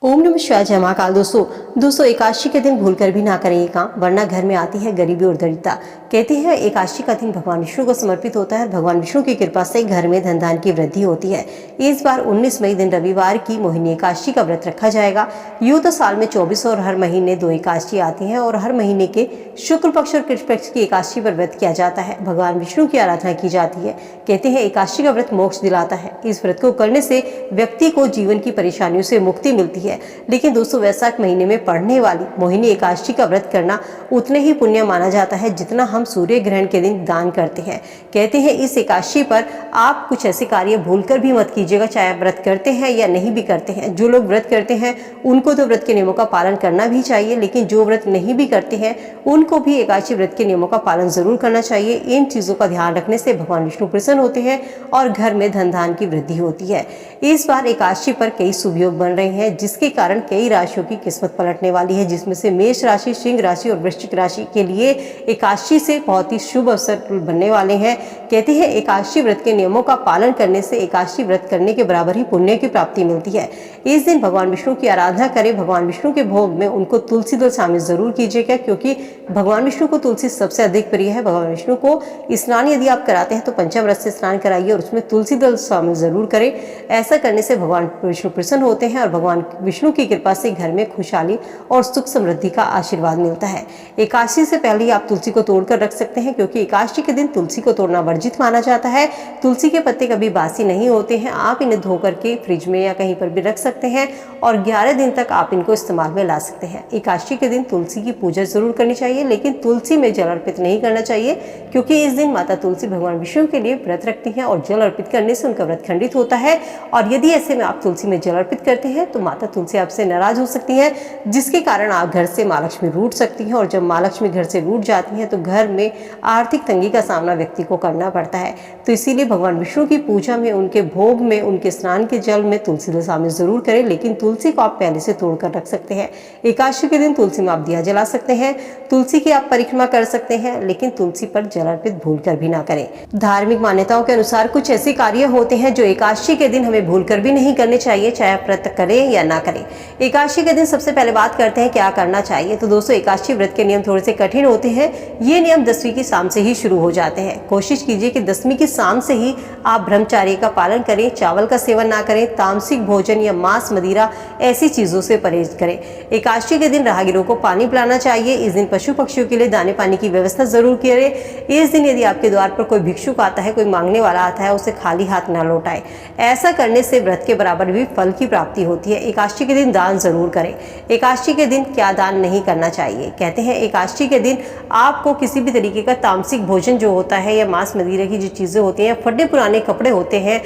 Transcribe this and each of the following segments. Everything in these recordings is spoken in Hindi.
ओम नमः शिवाय। जय महाकाल। दोस्तों एकादशी के दिन भूलकर भी ना करें ये काम, वरना घर में आती है गरीबी और दरिद्रता। कहते हैं एकादशी का दिन भगवान विष्णु को समर्पित होता है। भगवान विष्णु की कृपा से घर में धन धान की वृद्धि होती है। इस बार 19 मई दिन रविवार की मोहिनी एकादशी का व्रत रखा जाएगा। यूँ तो साल में 24 और हर महीने 2 एकादशी आती हैं और हर महीने के शुक्ल पक्ष और कृष्ण पक्ष की एकादशी पर व्रत किया जाता है। भगवान विष्णु की आराधना की जाती है। कहते हैं एकादशी का व्रत मोक्ष दिलाता है। इस व्रत को करने से व्यक्ति को जीवन की परेशानियों से मुक्ति मिलती है। लेकिन दोस्तों वैशाख महीने में पड़ने वाली मोहिनी एकादशी का व्रत करना उतने ही पुण्य माना जाता है जितना हम सूर्य ग्रहण के दिन दान करते हैं। कहते हैं इस एकादशी पर आप कुछ ऐसे कार्य भूलकर भी मत कीजिएगा, चाहे आप व्रत करते हैं या नहीं भी करते हैं। जो लोग व्रत करते हैं उनको तो व्रत के नियमों का पालन करना भी चाहिए, लेकिन जो व्रत नहीं भी करते हैं उनको भी एकादशी व्रत के नियमों का पालन जरूर करना चाहिए। इन चीजों का ध्यान रखने से भगवान विष्णु प्रसन्न होते हैं और घर में धन धान की वृद्धि होती है। इस बार एकादशी पर कई शुभ योग बन रहे हैं, जिसके कारण कई राशियों की किस्मत पलटने वाली है, जिसमें से मेष राशि, सिंह राशि और वृश्चिक राशि के लिए एकादशी से बहुत ही शुभ अवसर बनने वाले हैं। कहते हैं एकादशी व्रत के नियमों का पालन करने से एकादशी व्रत करने के बराबर ही पुण्य की प्राप्ति मिलती है। इस दिन भगवान विष्णु की आराधना करें। भगवान विष्णु के भोग में उनको तुलसी दल शामिल जरूर कीजिएगा, क्योंकि भगवान विष्णु को तुलसी सबसे अधिक प्रिय है। भगवान विष्णु को स्नान यदि आप कराते हैं तो पंचामृत से स्नान कराइए और उसमें तुलसी दल शामिल जरूर करें। ऐसा करने से भगवान विष्णु प्रसन्न होते हैं और भगवान विष्णु की कृपा से घर में खुशहाली और सुख समृद्धि का आशीर्वाद मिलता है। एकादशी से पहले ही आप तुलसी को तोड़कर रख सकते हैं, क्योंकि एकादशी के दिन तुलसी को तोड़ना वर्जित माना जाता है। तुलसी के पत्ते कभी बासी नहीं होते हैं। आप इन्हें धोकर के फ्रिज में या कहीं पर भी रख सकते हैं और 11 दिन तक आप इनको इस्तेमाल में ला सकते हैं। एकादशी के दिन तुलसी की पूजा जरूर करनी चाहिए, लेकिन तुलसी में जल अर्पित नहीं करना चाहिए, क्योंकि इस दिन माता तुलसी भगवान विष्णु के लिए व्रत रखती हैं और जल अर्पित करने से उनका व्रत खंडित होता है। और यदि ऐसे में आप तुलसी में जल अर्पित करते हैं तो माता तुलसी आपसे नाराज हो सकती हैं, जिसके कारण आप घर से माँ लक्ष्मी रूठ सकती हैं। और जब माँ लक्ष्मी घर से रूठ जाती हैं तो घर में आर्थिक तंगी का सामना व्यक्ति को करना पड़ता है। तो इसीलिए भगवान विष्णु की पूजा में, उनके भोग में, उनके स्नान के जल में तुलसी दल शामिल जरूर करें, लेकिन तुलसी को आप पहले से तोड़कर रख सकते हैं। एकादशी के दिन तुलसी में आप दिया जला सकते हैं, तुलसी की आप परिक्रमा कर सकते हैं, लेकिन तुलसी पर जल अर्पित भूलकर भी ना करें। धार्मिक मान्यताओं के अनुसार कुछ ऐसे कार्य होते हैं जो एकादशी के दिन हमें भूलकर भी नहीं करने चाहिए, चाहे आप व्रत करें या ना करें। एकादशी के दिन सबसे पहले बात करते हैं क्या करना चाहिए। तो दोस्तों एकादशी व्रत के नियम थोड़े से कठिन होते हैं। ये नियम 10वीं की शाम से ही शुरू हो जाते हैं। कोशिश कीजिए कि 10वीं की शाम से ही आप ब्रह्मचर्य का पालन करें, चावल का सेवन ना करें, तामसिक भोजन या मांस मदिरा ऐसी चीजों से परहेज करें। एकादशी के दिन राहगीरों को पानी पिलाना चाहिए। इस दिन पशु पक्षियों के लिए दाने पानी की व्यवस्था जरूर करें। इस दिन यदि आपके द्वार पर कोई भिक्षुक आता है, कोई मांगने वाला आता है, उसे खाली हाथ ना लौटाए। ऐसा करने से व्रत के बराबर भी फल की प्राप्ति होती है। एकादशी के दिन दान जरूर करें। एकादशी के दिन क्या दान नहीं करना चाहिए। कहते हैं एकादशी के दिन आपको किसी भी तरीके का तामसिक भोजन जो होता है या मांस मदिरा की जो चीजें होती हैं, फटे पुराने कपड़े होते हैं,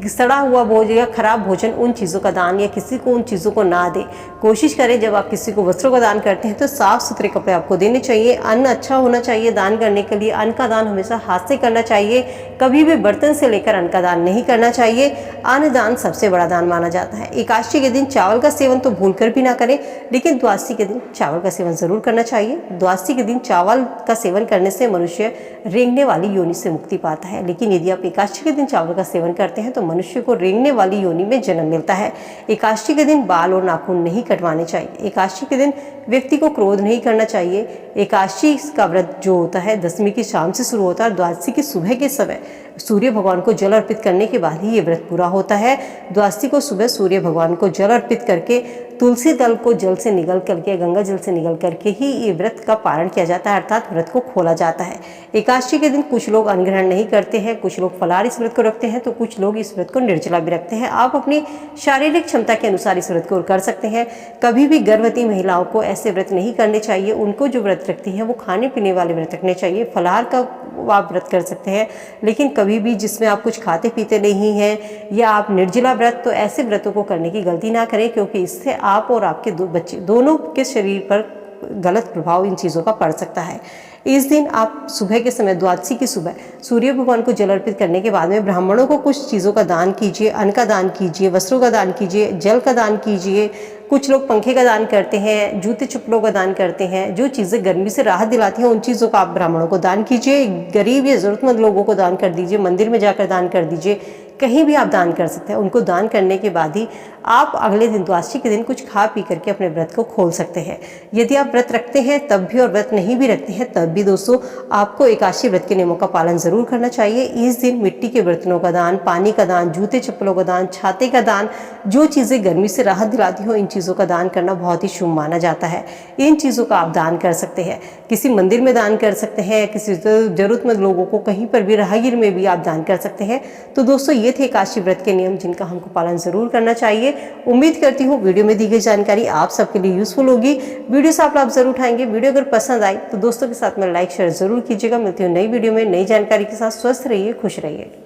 सड़ा हुआ भोजन या खराब भोजन, उन चीजों का दान या किसी को उन चीजों को ना दे। कोशिश करें जब आप किसी को वस्त्रों का दान करते हैं तो साफ सुथरे कपड़े आपको देने चाहिए। अन्न अच्छा होना चाहिए दान करने के लिए। अन्न का दान हमेशा हाथ से करना चाहिए, कभी भी बर्तन से लेकर अन्न का दान नहीं करना चाहिए। अन्न दान सबसे बड़ा दान माना जाता है। एकादशी के दिन चावल का सेवन तो भूलकर भी ना करें, लेकिन द्वादशी के दिन चावल का सेवन जरूर करना चाहिए। द्वादशी के दिन चावल का सेवन करने से मनुष्य रेंगने वाली योनि से मुक्ति पाता है, लेकिन यदि आप एकादशी के दिन चावल का सेवन करते हैं तो मनुष्य को रेंगने वाली योनि में जन्म मिलता है। एकादशी के दिन बाल और नाखून नहीं कटवाने चाहिए। एकादशी के दिन व्यक्ति को क्रोध नहीं करना चाहिए। एकादशी का व्रत जो होता है 10वीं की शाम से शुरू होता है। द्वादशी की सुबह के समय सूर्य भगवान को जल अर्पित करने के बाद ही ये व्रत पूरा होता है। द्वादशी को सुबह सूर्य भगवान को जल अर्पित करके तुलसी दल को जल से निगल करके, गंगा जल से निगल करके ही ये व्रत का पारण किया जाता है, अर्थात व्रत को खोला जाता है। एकादशी के दिन कुछ लोग अन्न ग्रहण नहीं करते हैं, कुछ लोग फलाहार इस व्रत को रखते हैं, तो कुछ लोग इस व्रत को निर्जला भी रखते हैं। आप अपनी शारीरिक क्षमता के अनुसार इस व्रत को कर सकते हैं। कभी भी गर्भवती महिलाओं को ऐसे व्रत नहीं करने चाहिए। उनको जो व्रत रखती हैं वो खाने पीने वाले व्रत रखने चाहिए। फलाहार का आप व्रत कर सकते हैं, लेकिन कभी भी जिसमें आप कुछ खाते पीते नहीं हैं या आप निर्जला व्रत, तो ऐसे व्रतों को करने की गलती ना करें, क्योंकि इससे आप और आपके बच्चे दोनों के शरीर पर गलत प्रभाव इन चीज़ों का पड़ सकता है। इस दिन आप सुबह के समय, द्वादशी की सुबह, सूर्य भगवान को जल अर्पित करने के बाद में ब्राह्मणों को कुछ चीज़ों का दान कीजिए। अन्न का दान कीजिए, वस्त्रों का दान कीजिए, जल का दान कीजिए। कुछ लोग पंखे का दान करते हैं, जूते चप्पलों का दान करते हैं। जो चीज़ें गर्मी से राहत दिलाती हैं उन चीज़ों का आप ब्राह्मणों को दान कीजिए। गरीब या ज़रूरतमंद लोगों को दान कर दीजिए। मंदिर में जाकर दान कर दीजिए। कहीं भी आप दान कर सकते हैं। उनको दान करने के बाद ही आप अगले दिन द्वादशी के दिन कुछ खा पी करके अपने व्रत को खोल सकते हैं। यदि आप व्रत रखते हैं तब भी और व्रत नहीं भी रखते हैं तब भी दोस्तों आपको एकादशी व्रत के नियमों का पालन जरूर करना चाहिए। इस दिन मिट्टी के बर्तनों का दान, पानी का दान, जूते चप्पलों का दान, छाते का दान, जो चीजें गर्मी से राहत दिलाती हो इन चीजों का दान करना बहुत ही शुभ माना जाता है। इन चीजों का आप दान कर सकते हैं, किसी मंदिर में दान कर सकते हैं, किसी जरूरतमंद लोगों को कहीं पर भी राहगीर में भी आप दान कर सकते हैं। तो दोस्तों ये थे एकादशी व्रत के नियम जिनका हमको पालन जरूर करना चाहिए। उम्मीद करती हूँ वीडियो में दी गई जानकारी आप सबके लिए यूजफुल होगी। वीडियो से आप लाभ जरूर उठाएंगे। वीडियो अगर पसंद आई तो दोस्तों के साथ में लाइक शेयर जरूर कीजिएगा। मिलती हूँ नई वीडियो में नई जानकारी के साथ। स्वस्थ रहिए, खुश रहिए।